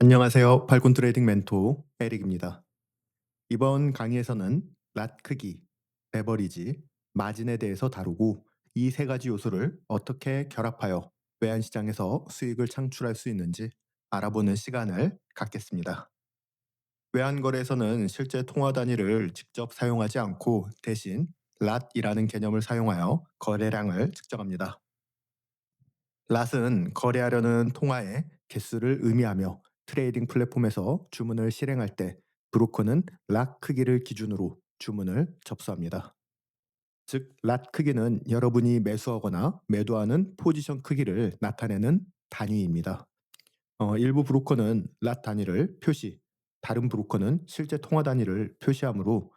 안녕하세요. 팔군 트레이딩 멘토 에릭입니다. 이번 강의에서는 랏 크기, 레버리지, 마진에 대해서 다루고 이 세 가지 요소를 어떻게 결합하여 외환 시장에서 수익을 창출할 수 있는지 알아보는 시간을 갖겠습니다. 외환 거래에서는 실제 통화 단위를 직접 사용하지 않고 대신 랏이라는 개념을 사용하여 거래량을 측정합니다. 랏은 거래하려는 통화의 개수를 의미하며 트레이딩 플랫폼에서 주문을 실행할 때 브로커는 랏 크기를 기준으로 주문을 접수합니다. 즉, 랏 크기는 여러분이 매수하거나 매도하는 포지션 크기를 나타내는 단위입니다. 일부 브로커는 랏 단위를 표시, 다른 브로커는 실제 통화 단위를 표시하므로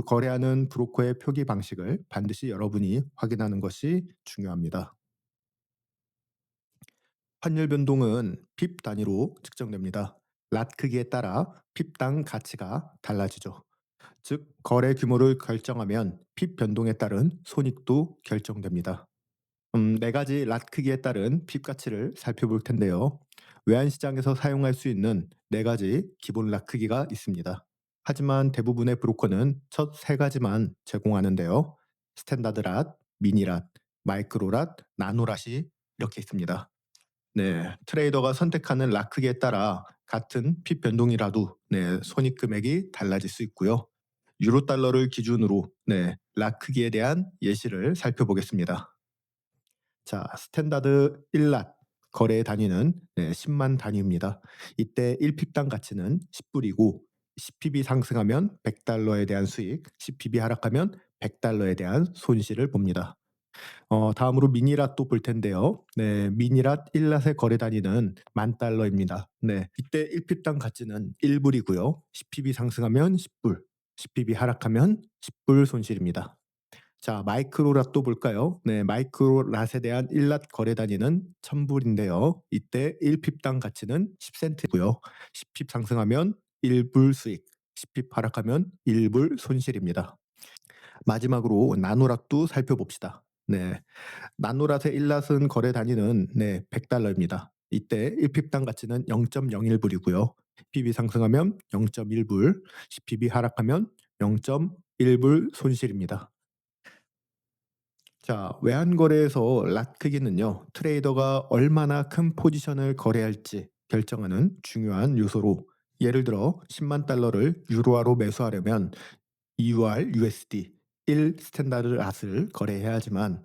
거래하는 브로커의 표기 방식을 반드시 여러분이 확인하는 것이 중요합니다. 환율 변동은 핍 단위로 측정됩니다. 랏 크기에 따라 핍당 가치가 달라지죠. 즉, 거래 규모를 결정하면 핍 변동에 따른 손익도 결정됩니다. 네 가지 랏 크기에 따른 핍 가치를 살펴볼 텐데요. 외환시장에서 사용할 수 있는 네 가지 기본 랏 크기가 있습니다. 하지만 대부분의 브로커는 첫 세 가지만 제공하는데요. 스탠다드 랏, 미니 랏, 마이크로 랏, 나노 랏이 이렇게 있습니다. 네. 트레이더가 선택하는 락 크기에 따라 같은 핏 변동이라도 손익 금액이 달라질 수 있고요. 유로 달러를 기준으로 락 크기에 대한 예시를 살펴보겠습니다. 자, 스탠다드 1랏 거래 단위는 10만 단위입니다. 이때 1핍당 가치는 10불이고 10핍이 상승하면 100달러에 대한 수익, 10핍이 하락하면 100달러에 대한 손실을 봅니다. 다음으로 미니랏도 볼 텐데요. 네, 미니랏 1랏의 거래 단위는 10,000달러입니다. 네, 이때 1핍당 가치는 1불이고요. 10핍이 상승하면 10불, 10핍이 하락하면 10불 손실입니다. 자, 마이크로랏도 볼까요? 네, 마이크로랏에 대한 1랏 거래 단위는 1,000불인데요. 이때 1핍당 가치는 10센트고요. 10핍 상승하면 1불 수익, 10핍 하락하면 1불 손실입니다. 마지막으로 나노랏도 살펴봅시다. 네, 나노랏의 1랏은 거래 단위는 100달러입니다. 이때 1핍당 가치는 0.01불이고요. 핍이 상승하면 0.1불, 10핍이 하락하면 0.1불 손실입니다. 자, 외환 거래에서 랏 크기는요, 트레이더가 얼마나 큰 포지션을 거래할지 결정하는 중요한 요소로, 예를 들어 10만 달러를 유로화로 매수하려면 EUR USD 1 스탠다드 랏을 거래해야 하지만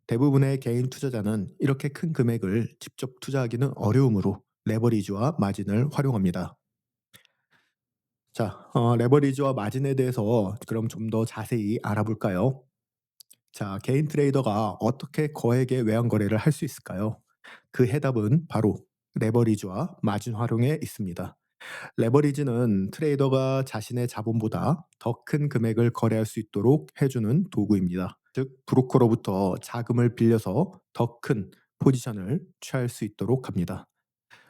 대부분의 개인 투자자는 이렇게 큰 금액을 직접 투자하기는 어려우므로 레버리지와 마진을 활용합니다. 자, 레버리지와 마진에 대해서 그럼 좀 더 자세히 알아볼까요? 자, 개인 트레이더가 어떻게 거액의 외환 거래를 할 수 있을까요? 그 해답은 바로 레버리지와 마진 활용에 있습니다. 레버리지는 트레이더가 자신의 자본보다 더 큰 금액을 거래할 수 있도록 해주는 도구입니다. 즉, 브로커로부터 자금을 빌려서 더 큰 포지션을 취할 수 있도록 합니다.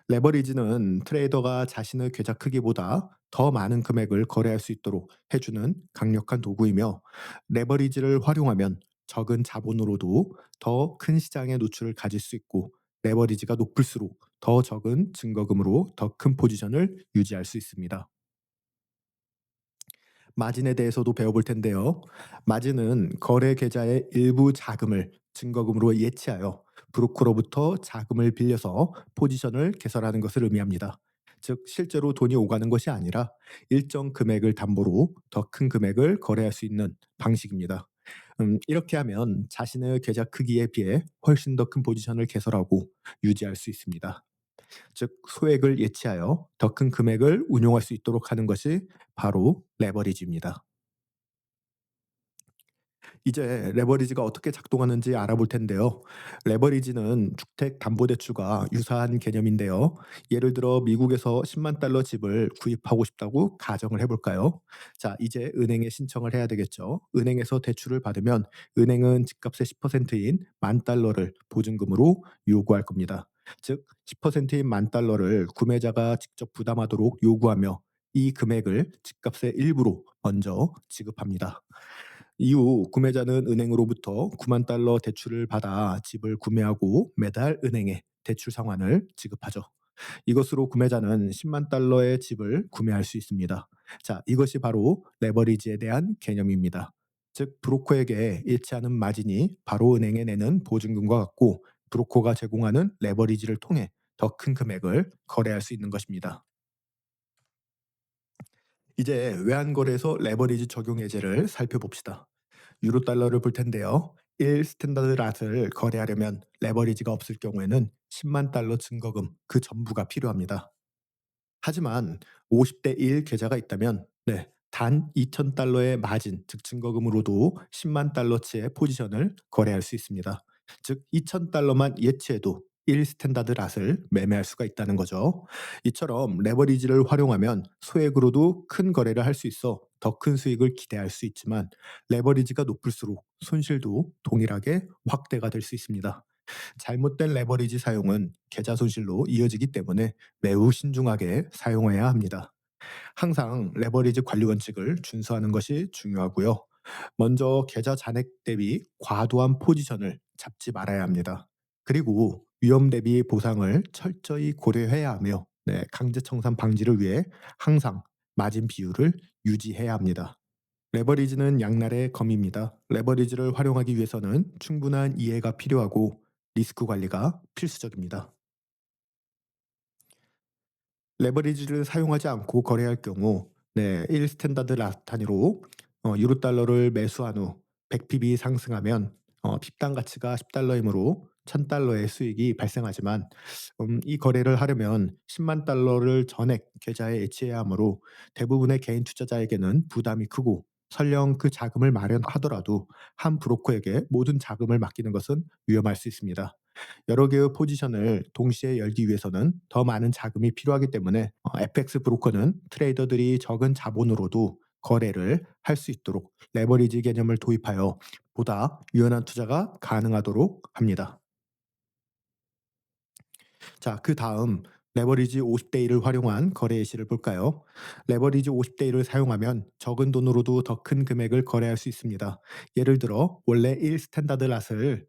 레버리지는 트레이더가 자신의 계좌 크기보다 더 많은 금액을 거래할 수 있도록 해주는 강력한 도구이며, 레버리지를 활용하면 적은 자본으로도 더 큰 시장의 노출을 가질 수 있고, 레버리지가 높을수록 더 적은 증거금으로 더 큰 포지션을 유지할 수 있습니다. 마진에 대해서도 배워볼 텐데요. 마진은 거래 계좌의 일부 자금을 증거금으로 예치하여 브로커로부터 자금을 빌려서 포지션을 개설하는 것을 의미합니다. 즉, 실제로 돈이 오가는 것이 아니라 일정 금액을 담보로 더 큰 금액을 거래할 수 있는 방식입니다. 이렇게 하면 자신의 계좌 크기에 비해 훨씬 더 큰 포지션을 개설하고 유지할 수 있습니다. 즉, 소액을 예치하여 더 큰 금액을 운용할 수 있도록 하는 것이 바로 레버리지입니다. 이제 레버리지가 어떻게 작동하는지 알아볼 텐데요. 레버리지는 주택담보대출과 유사한 개념인데요. 예를 들어 미국에서 10만 달러 집을 구입하고 싶다고 가정을 해볼까요? 자, 이제 은행에 신청을 해야 되겠죠. 은행에서 대출을 받으면 은행은 집값의 10%인 10,000달러를 보증금으로 요구할 겁니다. 즉, 10%인 10,000달러를 구매자가 직접 부담하도록 요구하며 이 금액을 집값의 일부로 먼저 지급합니다. 이후 구매자는 은행으로부터 9만 달러 대출을 받아 집을 구매하고 매달 은행에 대출 상환을 지급하죠. 이것으로 구매자는 10만 달러의 집을 구매할 수 있습니다. 자, 이것이 바로 레버리지에 대한 개념입니다. 즉, 브로커에게 일치하는 마진이 바로 은행에 내는 보증금과 같고, 브로커가 제공하는 레버리지를 통해 더 큰 금액을 거래할 수 있는 것입니다. 이제 외환거래에서 레버리지 적용 예제를 살펴봅시다. 유로 달러를 볼 텐데요. 1 스탠다드 랏을 거래하려면 레버리지가 없을 경우에는 10만 달러 증거금 그 전부가 필요합니다. 하지만 50대 1 계좌가 있다면 단 2천 달러의 마진, 즉 증거금으로도 10만 달러치의 포지션을 거래할 수 있습니다. 즉 2천 달러만 예치해도 1 스탠다드 랏을 매매할 수가 있다는 거죠. 이처럼 레버리지를 활용하면 소액으로도 큰 거래를 할 수 있어 더 큰 수익을 기대할 수 있지만, 레버리지가 높을수록 손실도 동일하게 확대가 될 수 있습니다. 잘못된 레버리지 사용은 계좌 손실로 이어지기 때문에 매우 신중하게 사용해야 합니다. 항상 레버리지 관리 원칙을 준수하는 것이 중요하고요. 먼저 계좌 잔액 대비 과도한 포지션을 잡지 말아야 합니다. 그리고 위험 대비 보상을 철저히 고려해야 하며, 강제 청산 방지를 위해 항상 마진 비율을 유지해야 합니다. 레버리지는 양날의 검입니다. 레버리지를 활용하기 위해서는 충분한 이해가 필요하고 리스크 관리가 필수적입니다. 레버리지를 사용하지 않고 거래할 경우 1 스탠다드 라 단위로 유로 달러를 매수한 후 100ppb 상승하면 핍당 가치가 10달러이므로 1000달러의 수익이 발생하지만, 이 거래를 하려면 10만 달러를 전액 계좌에 예치해야 하므로 대부분의 개인 투자자에게는 부담이 크고, 설령 그 자금을 마련하더라도 한 브로커에게 모든 자금을 맡기는 것은 위험할 수 있습니다. 여러 개의 포지션을 동시에 열기 위해서는 더 많은 자금이 필요하기 때문에 FX 브로커는 트레이더들이 적은 자본으로도 거래를 할 수 있도록 레버리지 개념을 도입하여 보다 유연한 투자가 가능하도록 합니다. 자, 그다음 레버리지 50대 1을 활용한 거래 예시를 볼까요? 레버리지 50대 1을 사용하면 적은 돈으로도 더 큰 금액을 거래할 수 있습니다. 예를 들어 원래 1 스탠다드 랏을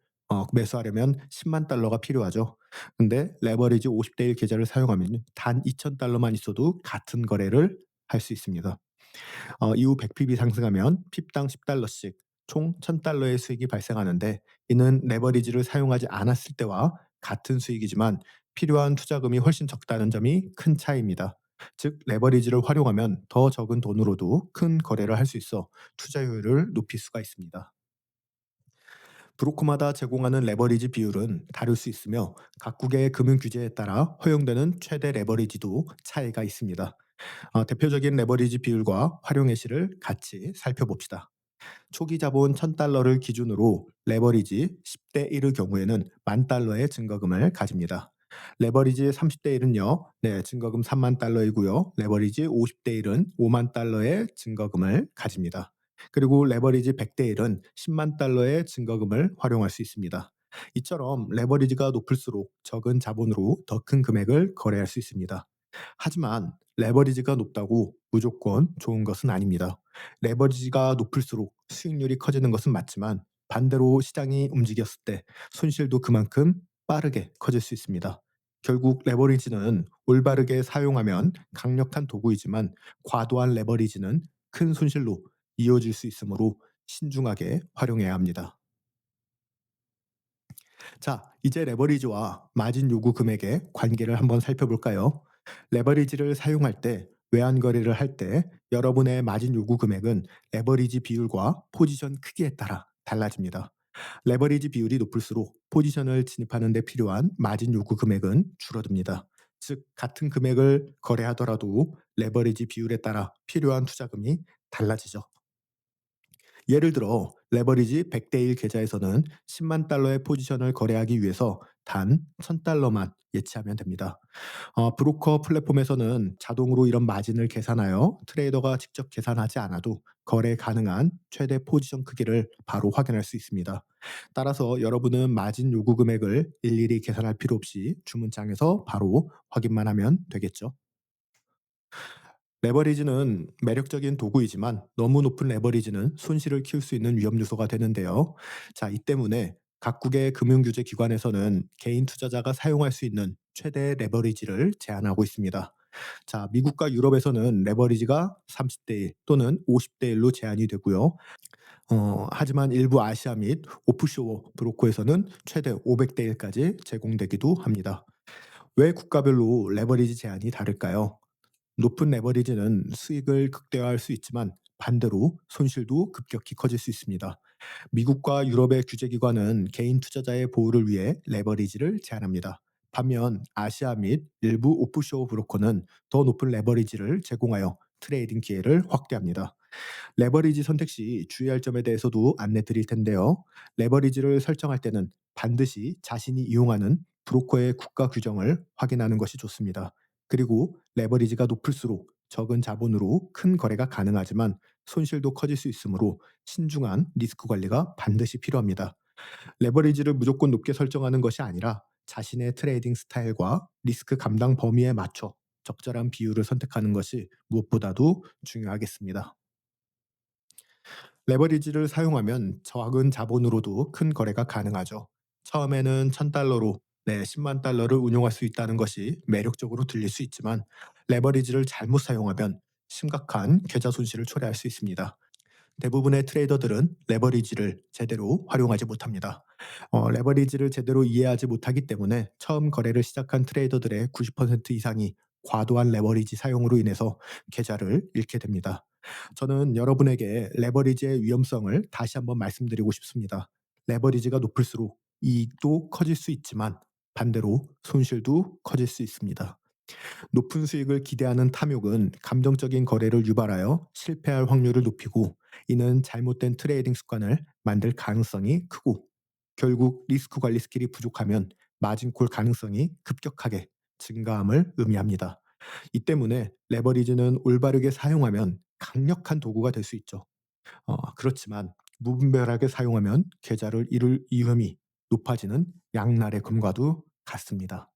매수하려면 10만 달러가 필요하죠. 근데 레버리지 50대 1 계좌를 사용하면 단 2천 달러만 있어도 같은 거래를 할 수 있습니다. 이후 100ppb 상승하면 핍당 10달러씩 총 1000달러의 수익이 발생하는데, 이는 레버리지를 사용하지 않았을 때와 같은 수익이지만 필요한 투자금이 훨씬 적다는 점이 큰 차이입니다. 즉, 레버리지를 활용하면 더 적은 돈으로도 큰 거래를 할 수 있어 투자 효율을 높일 수가 있습니다. 브로커마다 제공하는 레버리지 비율은 다를 수 있으며, 각국의 금융 규제에 따라 허용되는 최대 레버리지도 차이가 있습니다. 대표적인 레버리지 비율과 활용 예시를 같이 살펴봅시다. 초기 자본 1000달러를 기준으로 레버리지 10대 1의 경우에는 10,000달러의 증거금을 가집니다. 레버리지 30대 1은요, 증거금 3만 달러이고요. 레버리지 50대 1은 5만 달러의 증거금을 가집니다. 그리고 레버리지 100대 1은 10만 달러의 증거금을 활용할 수 있습니다. 이처럼 레버리지가 높을수록 적은 자본으로 더 큰 금액을 거래할 수 있습니다. 하지만 레버리지가 높다고 무조건 좋은 것은 아닙니다. 레버리지가 높을수록 수익률이 커지는 것은 맞지만, 반대로 시장이 움직였을 때 손실도 그만큼 빠르게 커질 수 있습니다. 결국 레버리지는 올바르게 사용하면 강력한 도구이지만, 과도한 레버리지는 큰 손실로 이어질 수 있으므로 신중하게 활용해야 합니다. 자, 이제 레버리지와 마진 요구 금액의 관계를 한번 살펴볼까요? 레버리지를 사용할 때, 외환 거래를 할 때 여러분의 마진 요구 금액은 레버리지 비율과 포지션 크기에 따라 달라집니다. 레버리지 비율이 높을수록 포지션을 진입하는 데 필요한 마진 요구 금액은 줄어듭니다. 즉, 같은 금액을 거래하더라도 레버리지 비율에 따라 필요한 투자금이 달라지죠. 예를 들어 레버리지 100대 1 계좌에서는 10만 달러의 포지션을 거래하기 위해서 단 1000달러만 예치하면 됩니다. 브로커 플랫폼에서는 자동으로 이런 마진을 계산하여 트레이더가 직접 계산하지 않아도 거래 가능한 최대 포지션 크기를 바로 확인할 수 있습니다. 따라서 여러분은 마진 요구 금액을 일일이 계산할 필요 없이 주문창에서 바로 확인만 하면 되겠죠. 레버리지는 매력적인 도구이지만 너무 높은 레버리지는 손실을 키울 수 있는 위험 요소가 되는데요. 자, 이 때문에 각국의 금융규제 기관에서는 개인 투자자가 사용할 수 있는 최대 레버리지를 제한하고 있습니다. 자, 미국과 유럽에서는 레버리지가 30대 1 또는 50대 1로 제한이 되고요. 하지만 일부 아시아 및 오프쇼어 브로커에서는 최대 500대 1까지 제공되기도 합니다. 왜 국가별로 레버리지 제한이 다를까요? 높은 레버리지는 수익을 극대화할 수 있지만 반대로 손실도 급격히 커질 수 있습니다. 미국과 유럽의 규제기관은 개인 투자자의 보호를 위해 레버리지를 제한합니다. 반면 아시아 및 일부 오프쇼어 브로커는 더 높은 레버리지를 제공하여 트레이딩 기회를 확대합니다. 레버리지 선택 시 주의할 점에 대해서도 안내 드릴 텐데요. 레버리지를 설정할 때는 반드시 자신이 이용하는 브로커의 국가 규정을 확인하는 것이 좋습니다. 그리고 레버리지가 높을수록 적은 자본으로 큰 거래가 가능하지만 손실도 커질 수 있으므로 신중한 리스크 관리가 반드시 필요합니다. 레버리지를 무조건 높게 설정하는 것이 아니라 자신의 트레이딩 스타일과 리스크 감당 범위에 맞춰 적절한 비율을 선택하는 것이 무엇보다도 중요하겠습니다. 레버리지를 사용하면 적은 자본으로도 큰 거래가 가능하죠. 처음에는 1000달러로 10만 달러를 운용할 수 있다는 것이 매력적으로 들릴 수 있지만 레버리지를 잘못 사용하면 심각한 계좌 손실을 초래할 수 있습니다. 대부분의 트레이더들은 레버리지를 제대로 활용하지 못합니다. 레버리지를 제대로 이해하지 못하기 때문에 처음 거래를 시작한 트레이더들의 90% 이상이 과도한 레버리지 사용으로 인해서 계좌를 잃게 됩니다. 저는 여러분에게 레버리지의 위험성을 다시 한번 말씀드리고 싶습니다. 레버리지가 높을수록 이익도 커질 수 있지만 반대로 손실도 커질 수 있습니다. 높은 수익을 기대하는 탐욕은 감정적인 거래를 유발하여 실패할 확률을 높이고, 이는 잘못된 트레이딩 습관을 만들 가능성이 크고, 결국 리스크 관리 스킬이 부족하면 마진콜 가능성이 급격하게 증가함을 의미합니다. 이 때문에 레버리지는 올바르게 사용하면 강력한 도구가 될 수 있죠. 그렇지만 무분별하게 사용하면 계좌를 잃을 위험이 높아지는 양날의 검과도 같습니다.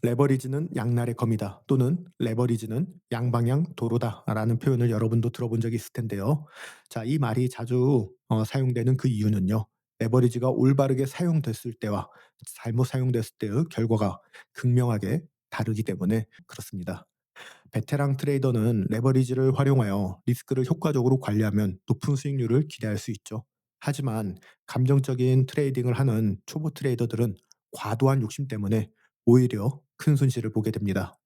레버리지는 양날의 검이다 또는 레버리지는 양방향 도로다라는 표현을 여러분도 들어본 적이 있을 텐데요. 자, 이 말이 자주 사용되는 그 이유는요. 레버리지가 올바르게 사용됐을 때와 잘못 사용됐을 때의 결과가 극명하게 다르기 때문에 그렇습니다. 베테랑 트레이더는 레버리지를 활용하여 리스크를 효과적으로 관리하면 높은 수익률을 기대할 수 있죠. 하지만 감정적인 트레이딩을 하는 초보 트레이더들은 과도한 욕심 때문에 오히려 큰 손실을 보게 됩니다.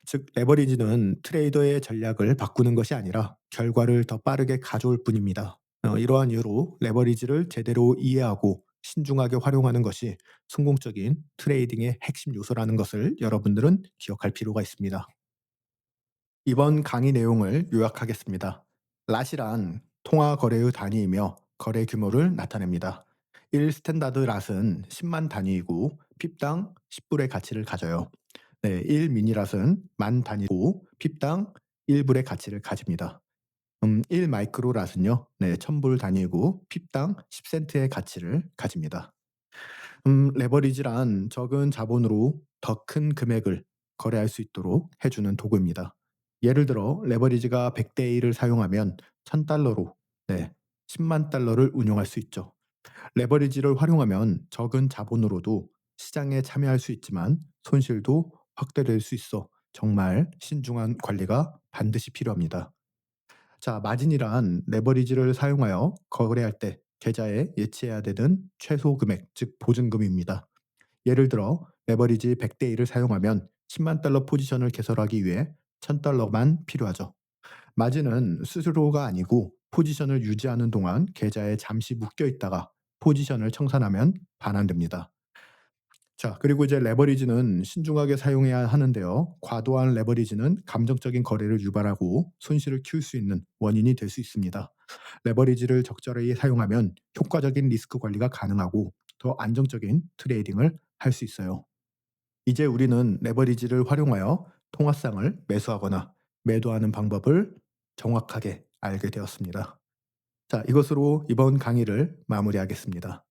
즉, 레버리지는 트레이더의 전략을 바꾸는 것이 아니라 결과를 더 빠르게 가져올 뿐입니다. 이러한 이유로 레버리지를 제대로 이해하고 신중하게 활용하는 것이 성공적인 트레이딩의 핵심 요소라는 것을 여러분들은 기억할 필요가 있습니다. 이번 강의 내용을 요약하겠습니다. 랏이란 통화 거래의 단위이며 거래 규모를 나타냅니다. 1 스탠다드 랏은 10만 단위이고 핍당 10불의 가치를 가져요. 1 미니 랏은 만 단위고 핍당 1불의 가치를 가집니다. 1 마이크로 랏은요, 1000불 단위이고 핍당 10센트의 가치를 가집니다. 레버리지란 적은 자본으로 더 큰 금액을 거래할 수 있도록 해주는 도구입니다. 예를 들어 레버리지가 100대 1을 사용하면 1000달러로 10만 달러를 운용할 수 있죠. 레버리지를 활용하면 적은 자본으로도 시장에 참여할 수 있지만 손실도 확대될 수 있어 정말 신중한 관리가 반드시 필요합니다. 자, 마진이란 레버리지를 사용하여 거래할 때 계좌에 예치해야 되는 최소 금액, 즉 보증금입니다. 예를 들어 레버리지 100대 1을 사용하면 10만 달러 포지션을 개설하기 위해 1000달러만 필요하죠. 마진은 스스로가 아니고 포지션을 유지하는 동안 계좌에 잠시 묶여 있다가 포지션을 청산하면 반환됩니다. 자, 그리고 이제 레버리지는 신중하게 사용해야 하는데요. 과도한 레버리지는 감정적인 거래를 유발하고 손실을 키울 수 있는 원인이 될 수 있습니다. 레버리지를 적절히 사용하면 효과적인 리스크 관리가 가능하고 더 안정적인 트레이딩을 할 수 있어요. 이제 우리는 레버리지를 활용하여 통화상을 매수하거나 매도하는 방법을 정확하게 알게 되었습니다. 자, 이것으로 이번 강의를 마무리하겠습니다.